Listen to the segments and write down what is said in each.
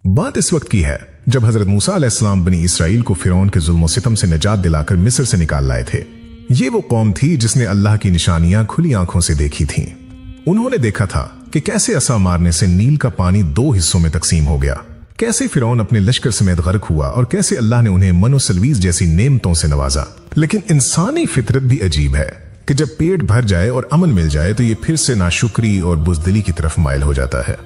बात इस वक्त की है जब हजरत मूसा अलैहिस्सलाम बनी इसराइल को फिरौन के जुल्म सितम से निजात दिलाकर मिस्र से निकाल लाए थे। ये वो कौम थी जिसने अल्लाह की निशानियां खुली आंखों से देखी थीं। उन्होंने देखा था कि कैसे असा मारने से नील का पानी 2 हिस्सों में तकसीम हो गया, कैसे फिरौन अपने लश्कर समेत गर्क हुआ और कैसे अल्लाह ने उन्हें मनो सलवीज जैसी नेमतों से नवाजा। लेकिन इंसानी फितरत भी अजीब है कि जब पेट भर जाए और अमन मिल जाए तो ये फिर से नाशुक्री और बुज़दिली की तरफ माइल हो जाता है।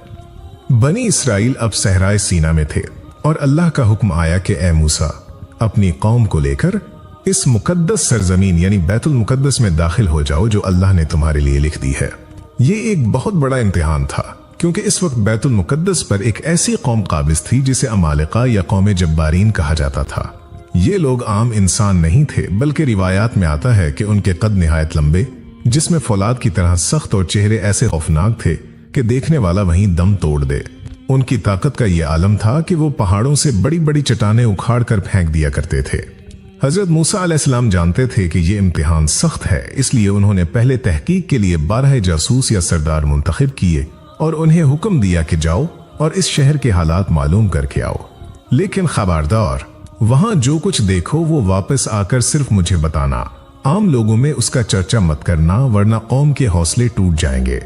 बनी इसराइल अब सहराए सीना में थे और अल्लाह का हुक्म आया कि ए मूसा, अपनी कौम को लेकर इस मुकद्दस सरजमीन यानी बैतुल मुकद्दस में दाखिल हो जाओ जो अल्लाह ने तुम्हारे लिए लिख दी है। ये एक बहुत बड़ा इम्तिहान था क्योंकि इस वक्त बैतुल मुकद्दस पर एक ऐसी कौम काबिज थी जिसे अमालिका या कौम जब्बारीन कहा जाता था। ये लोग आम इंसान नहीं थे बल्कि रिवायात में आता है कि उनके कद निहायत लंबे, जिसमें फौलाद की तरह सख्त और चेहरे ऐसे खौफनाक थे कि देखने वाला वहीं दम तोड़ दे। उनकी ताकत का यह आलम था कि वो पहाड़ों से बड़ी बड़ी चट्टानें उखाड़ कर फेंक दिया करते थे। हजरत मूसा अलैहिस्सलाम जानते थे कि यह इम्तिहान सख्त है, इसलिए उन्होंने पहले तहकीक के लिए 12 जासूस या सरदार मुंतखब किए और उन्हें हुक्म दिया कि जाओ और इस शहर के हालात मालूम करके आओ। लेकिन खबरदार, वहां जो कुछ देखो वो वापस आकर सिर्फ मुझे बताना। आम लोगों में उसका चर्चा मत करना वरना कौम के हौसले टूट जाएंगे।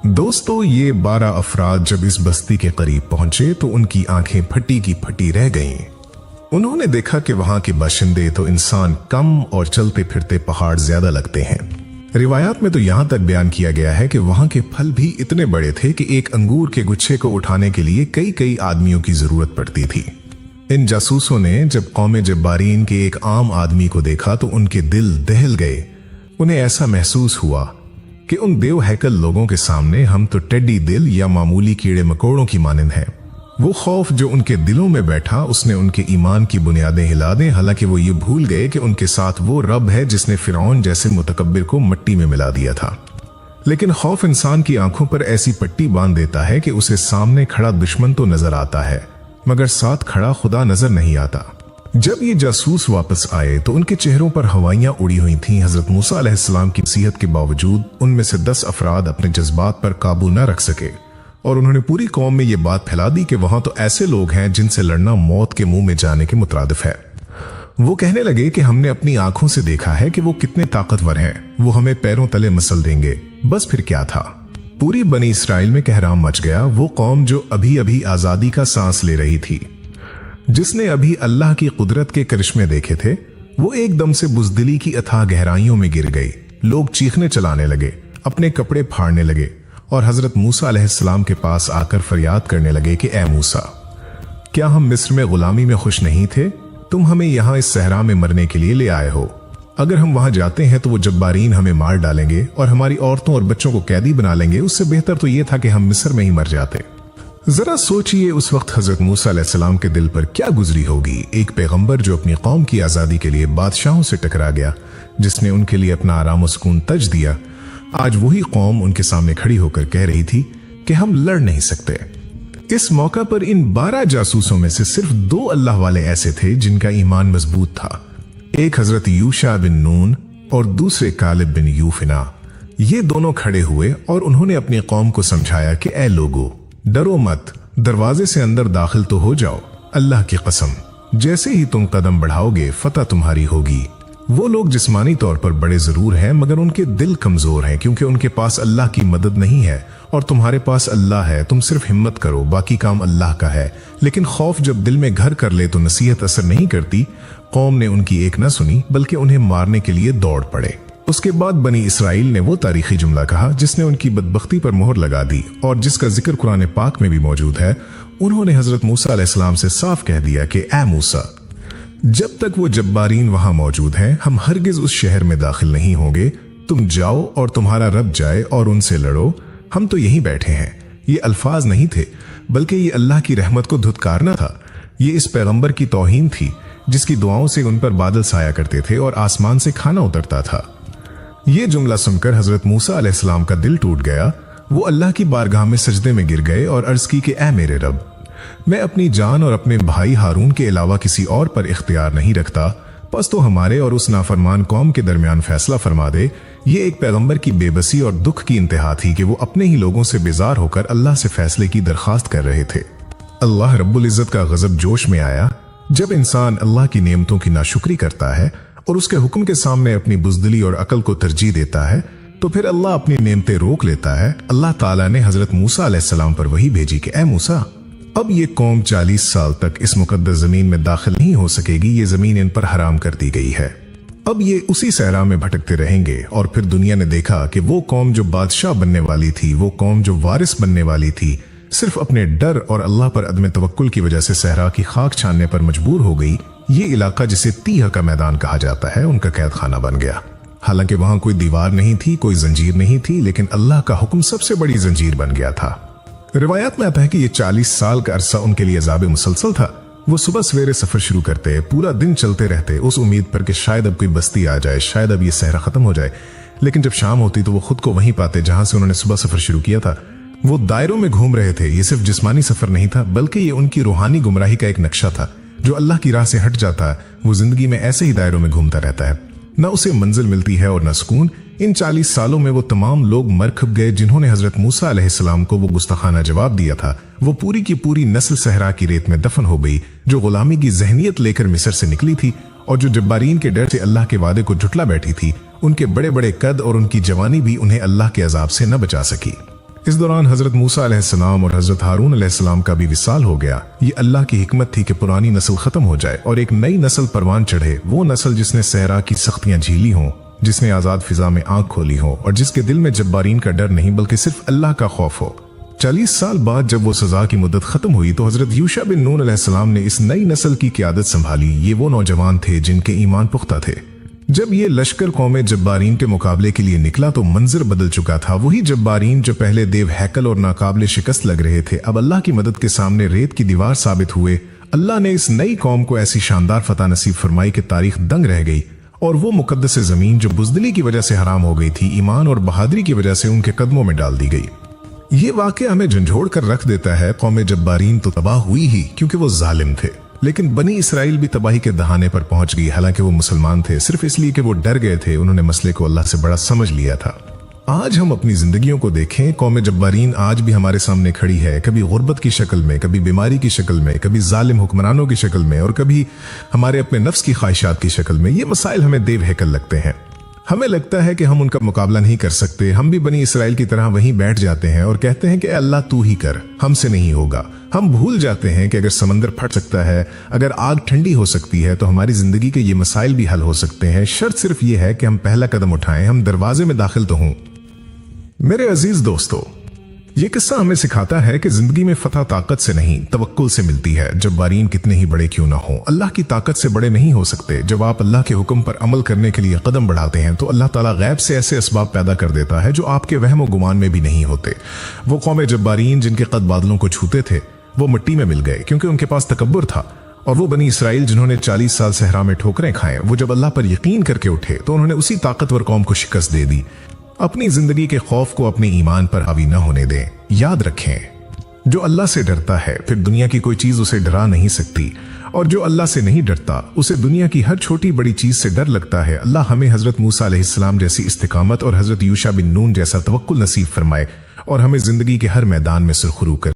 दोस्तों, ये 12 अफराद जब इस बस्ती के करीब पहुंचे तो उनकी आंखें फटी की फटी रह गईं। उन्होंने देखा कि वहां के बाशिंदे तो इंसान कम और चलते फिरते पहाड़ ज्यादा लगते हैं। रिवायात में तो यहां तक बयान किया गया है कि वहां के फल भी इतने बड़े थे कि एक अंगूर के गुच्छे को उठाने के लिए कई कई आदमियों की जरूरत पड़ती थी। इन जासूसों ने जब कौम जब्बारीन के एक आम आदमी को देखा तो उनके दिल दहल गए। उन्हें ऐसा महसूस हुआ कि उन देव हैकल लोगों के सामने हम तो टेडी दिल या मामूली कीड़े मकोड़ों की मानंद हैं। वो खौफ जो उनके दिलों में बैठा उसने उनके ईमान की बुनियादें हिला दें। हालांकि वो ये भूल गए कि उनके साथ वो रब है जिसने फिरौन जैसे मुतकब्बिर को मिट्टी में मिला दिया था। लेकिन खौफ इंसान की आंखों पर ऐसी पट्टी बांध देता है कि उसे सामने खड़ा दुश्मन तो नजर आता है मगर साथ खड़ा खुदा नजर नहीं आता। जब ये जासूस वापस आए तो उनके चेहरों पर हवाइयां उड़ी हुई थीं। हजरत मूसा अलैहिस्सलाम की नसीहत के बावजूद उनमें से 10 अफराद अपने जज्बात पर काबू न रख सके और उन्होंने पूरी कौम में ये बात फैला दी कि वहां तो ऐसे लोग हैं जिनसे लड़ना मौत के मुंह में जाने के मुतरादिफ है। वो कहने लगे कि हमने अपनी आंखों से देखा है कि वो कितने ताकतवर हैं, वो हमें पैरों तले मसल देंगे। बस फिर क्या था, पूरी बनी इसराइल में कहराम मच गया। वो कौम जो अभी अभी आजादी का सांस ले रही थी, जिसने अभी अल्लाह की कुदरत के करिश्मे देखे थे, वो एकदम से बुज़दिली की अथाह गहराइयों में गिर गई। लोग चीखने चलाने लगे, अपने कपड़े फाड़ने लगे और हजरत मूसा अलैहिस्सलाम के पास आकर फरियाद करने लगे कि ए मूसा, क्या हम मिस्र में गुलामी में खुश नहीं थे? तुम हमें यहाँ इस सहरा में मरने के लिए ले आए हो। अगर हम वहां जाते हैं तो वो जब्बारीन हमें मार डालेंगे और हमारी औरतों और बच्चों को कैदी बना लेंगे। उससे बेहतर तो ये था कि हम मिस्र में ही मर जाते। जरा सोचिए उस वक्त हजरत मूसा अलैहिस्सलाम के दिल पर क्या गुजरी होगी। एक पैगंबर जो अपनी कौम की आजादी के लिए बादशाहों से टकरा गया, जिसने उनके लिए अपना आराम और सुकून तज दिया, आज वही कौम उनके सामने खड़ी होकर कह रही थी कि हम लड़ नहीं सकते। इस मौका पर इन 12 जासूसों में से सिर्फ 2 अल्लाह वाले ऐसे थे जिनका ईमान मजबूत था। एक हजरत यूशा बिन नून और दूसरे कालिब बिन यूफिना। ये दोनों खड़े हुए और उन्होंने अपनी कौम को समझाया कि ए लोगो, डरो मत, दरवाजे से अंदर दाखिल तो हो जाओ। अल्लाह की कसम, जैसे ही तुम कदम बढ़ाओगे फतह तुम्हारी होगी। वो लोग जिस्मानी तौर पर बड़े जरूर हैं मगर उनके दिल कमजोर हैं क्योंकि उनके पास अल्लाह की मदद नहीं है और तुम्हारे पास अल्लाह है। तुम सिर्फ हिम्मत करो, बाकी काम अल्लाह का है। लेकिन खौफ जब दिल में घर कर ले तो नसीहत असर नहीं करती। कौम ने उनकी एक न सुनी बल्कि उन्हें मारने के लिए दौड़ पड़े। उसके बाद बनी इसराइल ने वो तारीखी जुमला कहा जिसने उनकी बदबख्ती पर मोहर लगा दी और जिसका जिक्र कुरान पाक में भी मौजूद है। उन्होंने हजरत मूसा अलैहिस्सलाम से साफ कह दिया कि ए मूसा, जब तक वो जब्बारीन वहां मौजूद हैं हम हरगिज उस शहर में दाखिल नहीं होंगे। तुम जाओ और तुम्हारा रब जाए और उनसे लड़ो, हम तो यहीं बैठे हैं। ये अल्फाज नहीं थे बल्कि ये अल्लाह की रहमत को धुतकारना था। ये इस पैगंबर की तौहीन थी जिसकी दुआओं से उन पर बादल साया करते थे और आसमान से खाना उतरता था। ये जुमला सुनकर हजरत मूसा अलैहिस्सलाम का दिल टूट गया। वो अल्लाह की बारगाह में सजदे में गिर गए और अर्ज की कि ए मेरे रब, मैं अपनी जान और अपने भाई हारून के अलावा किसी और पर इख्तियार नहीं रखता। बस तो हमारे और उस नाफरमान कौम के दरमियान फैसला फरमा दे। ये एक पैगंबर की बेबसी और दुख की इंतहा थी कि वो अपने ही लोगों से बेजार होकर अल्लाह से फैसले की दरखास्त कर रहे थे। अल्लाह रब्बुल इज़्ज़त का गजब जोश में आया जब इंसान अल्लाह की नेमतों की नाशुक्री करता है और उसके हुक्म के सामने अपनी बुज़दिली और अकल को तरजीह देता है, तो फिर अल्लाह अपनी नेमतें रोक लेता है। अल्लाह ताला ने हजरत मूसा अलैहिस्सलाम पर वही भेजी कि ए मूसा, अब ये कौम 40 साल तक इस मुकद्दस जमीन में दाखिल नहीं हो सकेगी, ये जमीन इन पर हराम कर दी गई है। अब ये उसी सहरा में भटकते रहेंगे। और फिर दुनिया ने देखा कि वो कौम जो बादशाह बनने वाली थी, वो कौम जो वारिस बनने वाली थी, सिर्फ अपने डर और अल्लाह पर अदम तवक्कुल की वजह से सहरा की खाक छानने पर मजबूर हो गई। ये इलाका जिसे तीह का मैदान कहा जाता है, उनका कैद खाना बन गया। हालांकि वहां कोई दीवार नहीं थी, कोई जंजीर नहीं थी, लेकिन अल्लाह का हुक्म सबसे बड़ी जंजीर बन गया था। रिवायात में आता है कि ये 40 साल का अरसा उनके लिए अज़ाब मुसलसल था। वो सुबह सवेरे सफर शुरू करते, पूरा दिन चलते रहते उस उम्मीद पर कि शायद अब कोई बस्ती आ जाए, शायद अब ये सहरा खत्म हो जाए। लेकिन जब शाम होती तो वो खुद को वहीं पाते जहां से उन्होंने सुबह सफर शुरू किया था। वो दायरों में घूम रहे थे। ये सिर्फ जिस्मानी सफर नहीं था, बल्कि ये उनकी रूहानी गुमराही का एक नक्शा था। जो अल्लाह की राह से हट जाता है वो जिंदगी में ऐसे ही दायरों में घूमता रहता है, न उसे मंजिल मिलती है और न सुकून। इन 40 सालों में वो तमाम लोग मर खप गए जिन्होंने हजरत मूसा अलैहिस्सलाम को वो गुस्ताखाना जवाब दिया था। वो पूरी की पूरी नस्ल सहरा की रेत में दफन हो गई, जो गुलामी की जहनियत लेकर मिस्र से निकली थी और जो जब्बारीन के डर से अल्लाह के वादे को झुटला बैठी थी। उनके बड़े बड़े कद और उनकी जवानी भी उन्हें अल्लाह के अजाब से न बचा सकी। इस दौरान हजरत मूसा अलैहिस्सलाम और हजरत हारून अलैहिस्सलाम का भी विसाल हो गया। ये अल्लाह की हिकमत थी कि पुरानी नस्ल खत्म हो जाए और एक नई नस्ल परवान चढ़े। वो नस्ल जिसने सहरा की सख्तियां झीली हों, जिसने आजाद फिजा में आंख खोली हो और जिसके दिल में जब्बारीन का डर नहीं बल्कि सिर्फ अल्लाह का खौफ हो। 40 साल बाद जब वो सजा की मुद्दत खत्म हुई तो हजरत यूशा बिन नून अलैहिस्सलाम ने इस नई नस्ल की क़यादत संभाली। ये वो नौजवान थे जिनके ईमान पुख्ता थे। जब ये लश्कर कौमे जब्बारीन के मुकाबले के लिए निकला तो मंजर बदल चुका था। वही जब्बारीन जो पहले देव हैकल और नाकाबिले शिकस्त लग रहे थे, अब अल्लाह की मदद के सामने रेत की दीवार साबित हुए। अल्लाह ने इस नई कौम को ऐसी शानदार फतह नसीब फरमाई कि तारीख दंग रह गई और वो मुकद्दस जमीन जो बुज़दिली की वजह से हराम हो गई थी, ईमान और बहादुरी की वजह से उनके कदमों में डाल दी गई। ये वाकया हमें झंझोड़ कर रख देता है। कौमे जब्बारीन तो तबाह हुई ही क्योंकि वो जालिम थे, लेकिन बनी इसराइल भी तबाही के दहाने पर पहुंच गई। हालांकि वो मुसलमान थे, सिर्फ इसलिए कि वो डर गए थे। उन्होंने मसले को अल्लाह से बड़ा समझ लिया था। आज हम अपनी जिंदगियों को देखें, कौमे जब्बारीन आज भी हमारे सामने खड़ी है, कभी गुर्बत की शक्ल में, कभी बीमारी की शक्ल में, कभी जालिम हुक्मरानों की शक्ल में और कभी हमारे अपने नफ्स की ख्वाहिशात की शक्ल में। ये मसाइल हमें देव हैकल लगते हैं। हमें लगता है कि हम उनका मुकाबला नहीं कर सकते। हम भी बनी इसराइल की तरह वहीं बैठ जाते हैं और कहते हैं कि अल्लाह तू ही कर, हमसे नहीं होगा। हम भूल जाते हैं कि अगर समंदर फट सकता है, अगर आग ठंडी हो सकती है, तो हमारी जिंदगी के ये मसाइल भी हल हो सकते हैं। शर्त सिर्फ ये है कि हम पहला कदम उठाएं, हम दरवाजे में दाखिल तो हों। मेरे अजीज दोस्तों, ये किस्सा हमें सिखाता है कि जिंदगी में फतह ताकत से नहीं तवक्कुल से मिलती है। जब्बारीन कितने ही बड़े क्यों ना हो, अल्लाह की ताकत से बड़े नहीं हो सकते। जब आप अल्लाह के हुक्म पर अमल करने के लिए कदम बढ़ाते हैं तो अल्लाह ताला गैब से ऐसे असबाब पैदा कर देता है जो आपके वहम गुमान में भी नहीं होते। वो कौमे जब्बारीन जिनके कद बादलों को छूते थे, वो मिट्टी में मिल गए क्योंकि उनके पास तकब्बुर था। और वो बनी इसराइल जिन्होंने 40 साल सहरा में ठोकरें खाएं, वो जब अल्लाह पर यकीन करके उठे तो उन्होंने उसी ताकतवर कौम को शिकस्त दे दी। अपनी जिंदगी के खौफ को अपने ईमान पर हावी न होने दें। याद रखें, जो अल्लाह से डरता है फिर दुनिया की कोई चीज उसे डरा नहीं सकती, और जो अल्लाह से नहीं डरता उसे दुनिया की हर छोटी बड़ी चीज से डर लगता है। अल्लाह हमें हजरत मूसा अलैहिस्सलाम जैसी इस्तिकामत और हजरत यूशा बिन नून जैसा तवक्कुल नसीब फरमाए और हमें जिंदगी के हर मैदान में सुरखरू कर